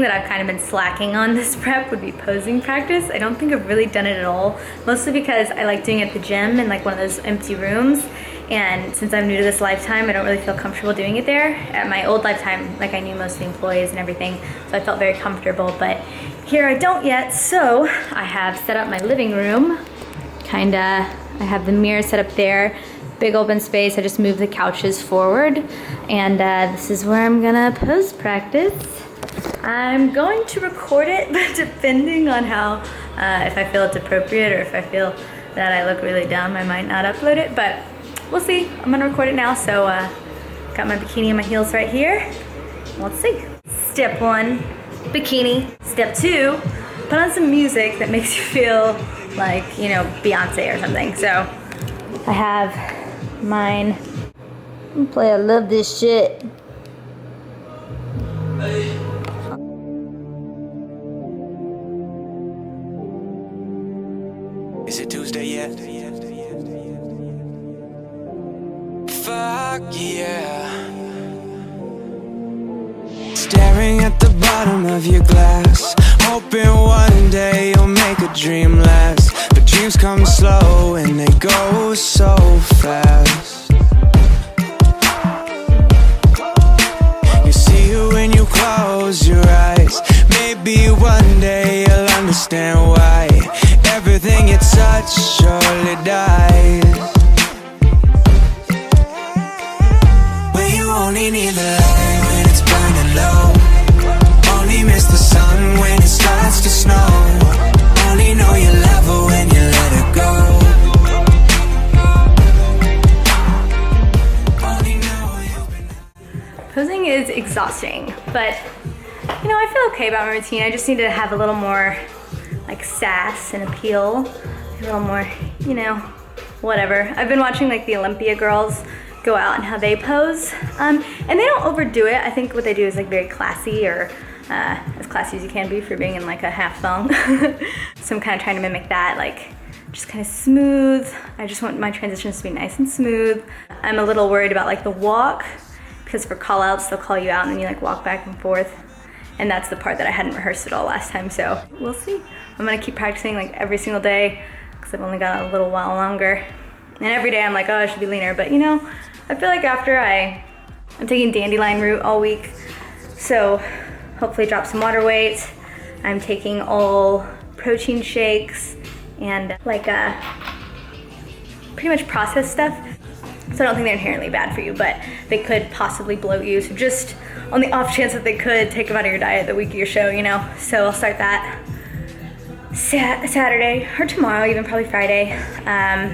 that I've kind of been slacking on this prep would be posing practice. I don't think I've really done it at all, mostly because I like doing it at the gym in like one of those empty rooms. And since I'm new to this lifetime, I don't really feel comfortable doing it there. At my old lifetime, like I knew most of the employees and everything, so I felt very comfortable, but here I don't yet. So I have set up my living room, kinda. I have the mirror set up there, big open space. I just moved the couches forward, and this is where I'm gonna pose practice. I'm going to record it, but depending on how, if I feel it's appropriate or if I feel that I look really dumb, I might not upload it, but we'll see. I'm gonna record it now, so got my bikini and my heels right here. Let's see. Step 1, bikini. Step 2, put on some music that makes you feel like, you know, Beyonce or something. So I have mine. I love this shit. Is it Tuesday yet? Fuck yeah. Staring at the bottom of your glass, hoping one day you'll make a dream last. But dreams come slow and they go so fast. You see it when you close your eyes. Maybe one day you'll understand why everything you touch surely dies. When you only need the light when it's burning low, only miss the sun when it starts to snow, only know you love her when you let her go, only know you've been... Posing is exhausting, but you know, I feel okay about my routine. I just need to have a little more like sass and appeal, a little more, you know, whatever. I've been watching like the Olympia girls go out and how they pose, and they don't overdo it. I think what they do is like very classy, or as classy as you can be for being in like a half thong. So I'm kind of trying to mimic that, like just kind of smooth. I just want my transitions to be nice and smooth. I'm a little worried about like the walk, because for call outs, they'll call you out and then you like walk back and forth. And that's the part that I hadn't rehearsed at all last time, so we'll see. I'm gonna keep practicing like every single day, because I've only got a little while longer. And every day I'm like, oh, I should be leaner, but you know, I feel like after I'm taking dandelion root all week, so hopefully drop some water weight. I'm taking all protein shakes and like pretty much processed stuff. So I don't think they're inherently bad for you, but they could possibly bloat you. So just on the off chance that they could, take them out of your diet the week of your show, you know? So I'll start that Saturday or tomorrow, even probably Friday. I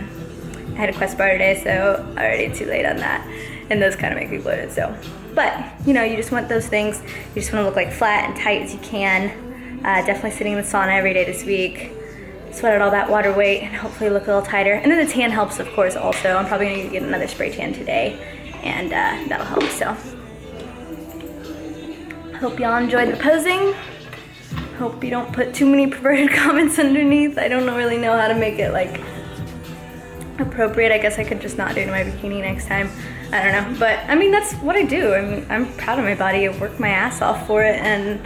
had a quest bar today, so already too late on that. And those kind of make me bloated, so. But, you know, you just want those things. You just want to look like flat and tight as you can. Definitely sitting in the sauna every day this week. Sweat out all that water weight and hopefully look a little tighter. And then the tan helps, of course, also. I'm probably gonna get another spray tan today, and that'll help, so. Hope y'all enjoyed the posing. Hope you don't put too many perverted comments underneath. I don't really know how to make it like appropriate. I guess I could just not do it in my bikini next time. I don't know, but I mean, that's what I do. I mean, I'm proud of my body. I work my ass off for it, and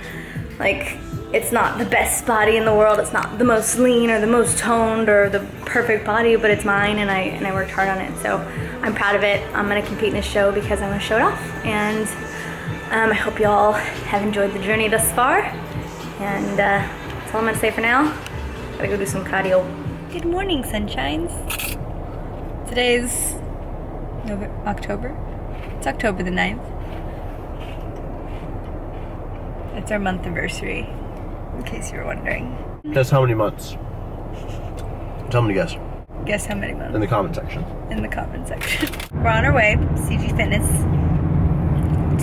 like, it's not the best body in the world. It's not the most lean or the most toned or the perfect body, but it's mine, and I worked hard on it. So I'm proud of it. I'm gonna compete in this show because I'm gonna show it off. And I hope y'all have enjoyed the journey thus far. And that's all I'm gonna say for now. Gotta go do some cardio. Good morning, sunshines. Today's October. It's October the 9th. It's our month anniversary, in case you were wondering. Guess how many months? Tell me to guess. Guess how many months? In the comment section. In the comment section. We're on our way, CG Fitness,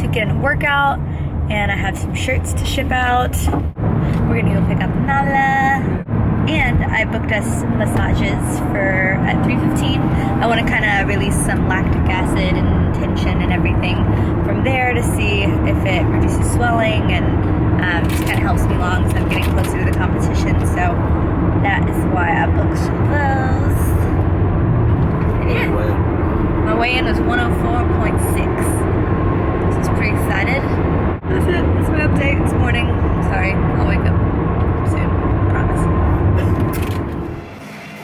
to get in a workout, and I have some shirts to ship out. We're gonna go pick up Nala. And I booked us massages for at 3:15. I want to kind of release some lactic acid and tension and everything from there to see if it reduces swelling and just kind of helps me along as I'm getting closer to the competition. So that is why I booked those. And yeah, my weigh-in was 104.6. So I was pretty excited. that's it. That's my update this morning. Sorry, I'll wake up soon. Promise.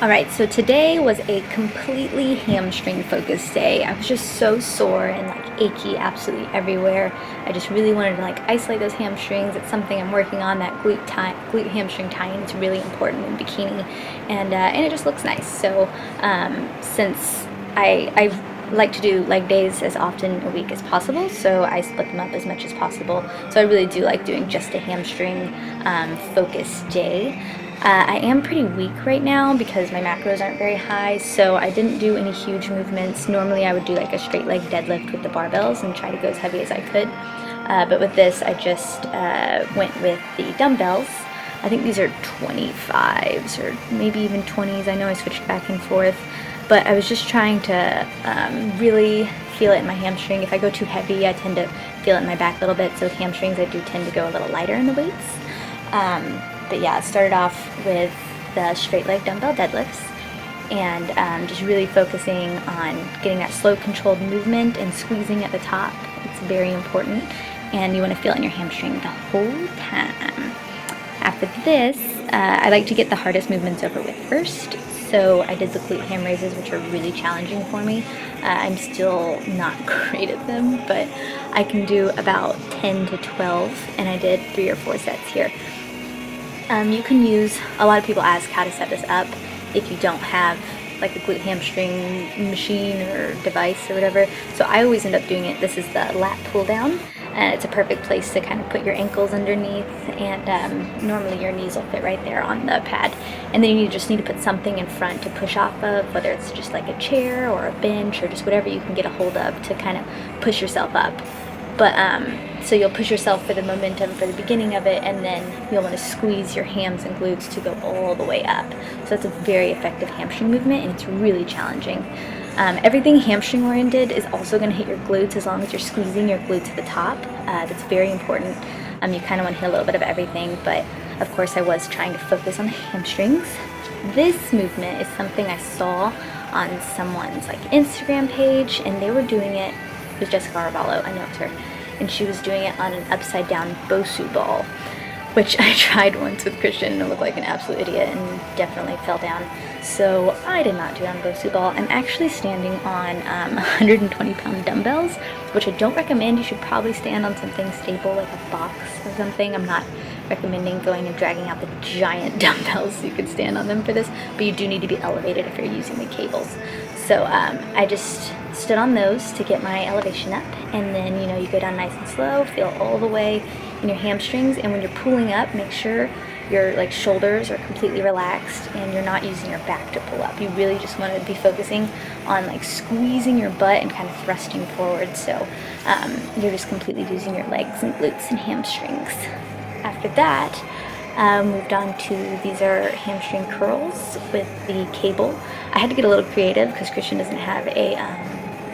Alright, so today was a completely hamstring focused day. I was just so sore and like achy absolutely everywhere. I just really wanted to like isolate those hamstrings. It's something I'm working on. That glute hamstring tie-in is really important in bikini, and it just looks nice. So since I like to do leg days as often a week as possible, so I split them up as much as possible. So I really do like doing just a hamstring focused day. I am pretty weak right now because my macros aren't very high, so I didn't do any huge movements. Normally I would do like a straight leg deadlift with the barbells and try to go as heavy as I could. But with this, I just went with the dumbbells. I think these are 25s or maybe even 20s. I know I switched back and forth, but I was just trying to really feel it in my hamstring. If I go too heavy, I tend to feel it in my back a little bit. So with hamstrings, I do tend to go a little lighter in the weights. But yeah, I started off with the straight leg dumbbell deadlifts and just really focusing on getting that slow controlled movement and squeezing at the top. It's very important, and you want to feel it in your hamstring the whole time. After this, I like to get the hardest movements over with first. So I did the glute ham raises, which are really challenging for me. I'm still not great at them, but I can do about 10 to 12, and I did 3 or 4 sets here. You can use, a lot of people ask how to set this up if you don't have like a glute hamstring machine or device or whatever. So I always end up doing it. This is the lat pull down, and it's a perfect place to kind of put your ankles underneath, and normally your knees will fit right there on the pad. And then you just need to put something in front to push off of, whether it's just like a chair or a bench or just whatever you can get a hold of to kind of push yourself up. But so you'll push yourself for the momentum for the beginning of it, and then you'll want to squeeze your hams and glutes to go all the way up. So that's a very effective hamstring movement, and it's really challenging. Everything hamstring oriented is also going to hit your glutes as long as you're squeezing your glutes to the top. That's very important. You kind of want to hit a little bit of everything, but of course I was trying to focus on the hamstrings. This movement is something I saw on someone's like Instagram page, and they were doing it. It was Jessica Arvallo, I know it's her, and she was doing it on an upside down Bosu ball, which I tried once with Christian and looked like an absolute idiot and definitely fell down. So I did not do it on Bosu ball. I'm actually standing on 120-pound dumbbells, which I don't recommend. You should probably stand on something stable like a box or something. I'm not recommending going and dragging out the giant dumbbells so you could stand on them for this, but you do need to be elevated if you're using the cables. So I just stood on those to get my elevation up, and then you go down nice and slow, feel all the way in your hamstrings, and when you're pulling up, make sure your like shoulders are completely relaxed and you're not using your back to pull up. You really just want to be focusing on like squeezing your butt and kind of thrusting forward, so you're just completely using your legs and glutes and hamstrings. After that, moved on to, these are hamstring curls with the cable. I had to get a little creative because Christian doesn't have a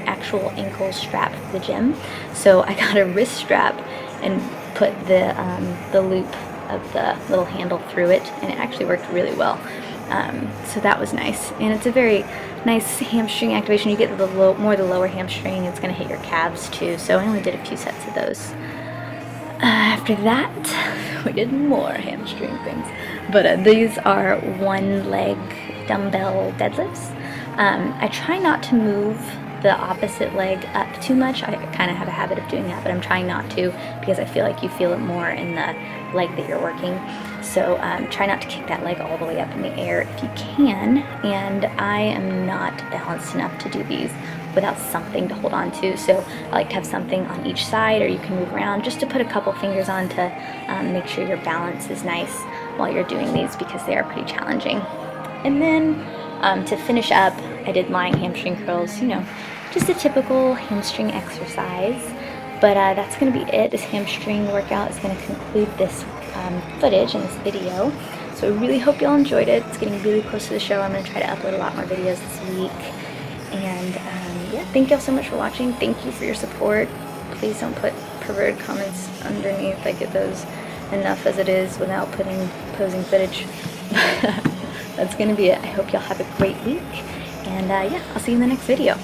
actual ankle strap for the gym, so I got a wrist strap and put the loop of the little handle through it, and it actually worked really well. So that was nice, and it's a very nice hamstring activation. You get the more the lower hamstring. It's going to hit your calves too, so I only did a few sets of those. After that, we did more hamstring things, but these are 1-leg dumbbell deadlifts. I try not to move the opposite leg up too much. I kind of have a habit of doing that, but I'm trying not to because I feel like you feel it more in the leg that you're working. So try not to kick that leg all the way up in the air if you can, and I am not balanced enough to do these without something to hold on to, so I like to have something on each side, or you can move around just to put a couple fingers on to make sure your balance is nice while you're doing these, because they are pretty challenging. And then to finish up, I did lying hamstring curls, just a typical hamstring exercise. But that's going to be it. This hamstring workout is going to conclude this footage in this video. So I really hope y'all enjoyed it. It's getting really close to the show. I'm going to try to upload a lot more videos this week. And yeah, thank y'all so much for watching. Thank you for your support. Please don't put perverted comments underneath. I get those enough as it is without putting posing footage. That's going to be it. I hope y'all have a great week. And yeah, I'll see you in the next video.